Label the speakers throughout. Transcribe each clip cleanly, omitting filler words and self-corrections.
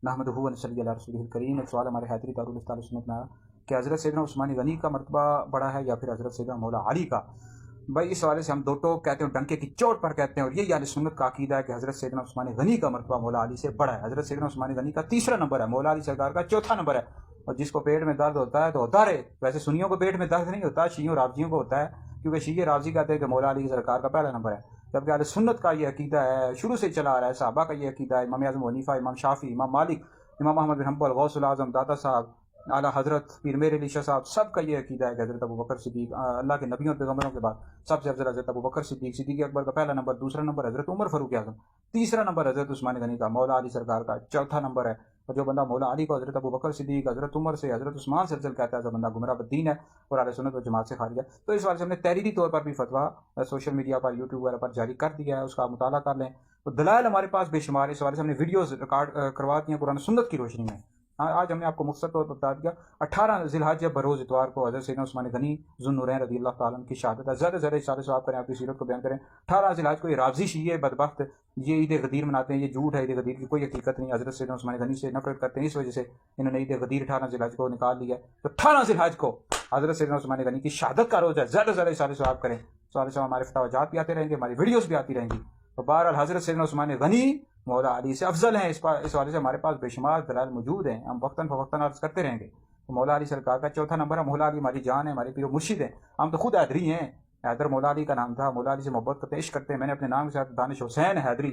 Speaker 1: नहमदुहु व नसल्ली अला रसूलिहिल करीम। एक सवाल हमारे हैदरी दारुल इफ्ता सुन्नत में आया कि हज़रत सैयदना उस्मान गनी का मरतबा बड़ा है या फिर हज़रत सैयदना मौला अली का। भाई इस हवाले से हम दो टोक कहते हैं, डंके की चोट पर कहते हैं, और यही अहले सुन्नत का अकीदा है कि हज़रत सैयदना उस्मान गनी का मरतबा मौला अली से बड़ा है। हज़रत सैयदना उस्मान गनी का तीसरा नंबर है, मौला अली सरकार का चौथा नंबर है। और जिसको पेट में दर्द होता है तो होता रहे, वैसे सुन्नियों को पेट में दर्द नहीं होता, शियों रावजियों को होता है, क्योंकि शीये रावजी कहते हैं कि मौला अली सरकार का पहला नंबर है। जबकि अहले सुन्नत का ये अकीदा है, शुरू से चला आ रहा है, सहाबा का ये अकीदा है, इमाम आज़म हनीफा, इमाम शाफी, इमाम मालिक, इमाम अहमद बिन हंबल, गौसुल आज़म, दाता साहब, आला हज़रत पीर मेरे अली शाह साहब, सबका ये अकीदा है कि हज़रत अबू बकर सिद्दीक अल्लाह के नबियों पैगम्बरों के बाद सबसे अफजल हज़रत अबू बकर सिद्दीक, सिद्दीक अकबर का पहला नंबर, दूसरा नंबर हज़रत उमर फारूक आज़म, तीसरा नंबर हज़रत उस्मान गनी का, मौला अली सरकार का चौथा नंबर है। और जो बंदा मौला अली को हज़रत अबू बकर सिद्दीक, हज़रत उमर से, हज़रत उस्मान से अफजल कहता है, तो बंदा गुमराह बद्दीन है और अहले सुन्नत व जमात से खारिज है। तो इस बारे से हमने तहरीरी तौर पर भी फतवा सोशल मीडिया पर, यूट्यूब वगैरह पर जारी कर दिया है, उसका मुताला कर लें। तो दलाइल हमारे पास बेशुमार, इस बारे से हमने वीडियोज़ रिकॉर्ड करवा दी हैं कुरान सुन्नत की रोशनी में। आज हमने आपको मुख्तसर तौर पर बता दिया 18 ज़िलहज बरोज़ इतवार को हज़रत सैयदना उस्मान गनी ज़ुन्नूरैन रज़ी अल्लाह ताला अन्हु की शहादत है। ज़्यादा से ज़्यादा इशारे सवाब करें, आपकी सीरत को बयान करें। 18 ज़िलहज को ये रावज़ी शिये बदबख्त ये ईद गदीर मनाते हैं, ये झूठ है, ईद गदीर की कोई हकीकत नहीं। हज़रत सैयदना उस्मान गनी से नफरत करते हैं, इस वजह से इन्होंने ईद गदीर 18 ज़िलहज को निकाल लिया। तो 18 ज़िलहज को हज़रत सैयदना उस्मान गनी की शहादत का रोज़ है। ज़्यादा से ज़्यादा इशारे सवाब करें, सवाल से हमारे फतवाजात भी आते रहेंगे, हमारी वीडियोज़ भी आती रहेंगी। तो बहरहाल हज़रत सैयदना उस्मान गनी मौला अली से अफजल हैं। इस हवाले से हमारे पास बेशुमार दलाइल मौजूद हैं, हम वक्तन फ़वक्तन अर्ज़ करते रहेंगे। तो मौला अली सरकार का चौथा नंबर है। मौला अली हमारी जान है, हमारे पीर मुर्शिद हैं, हम तो खुद हैदरी हैं। हैदर मौला अली का नाम था, मौला अली से मोहब्बत करते, इश्क करते हैं। मैंने अपने नाम के साथ दानिश हुसैन हैदरी,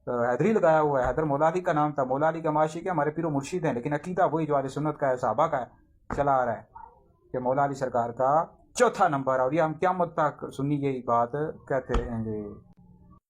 Speaker 1: तो हैदरी लगाया हुआ है। हैदर मौला अली का नाम था, मौला अली का माशिक है, हमारे पीर मुर्शिद हैं। लेकिन अकीदा वही जो अहले सुन्नत का है, सहाबा का है, चला आ रहा है कि मौला अली सरकार का चौथा नंबर है। और ये हम क़यामत तक सुन्नी यही बात कहते रहेंगे।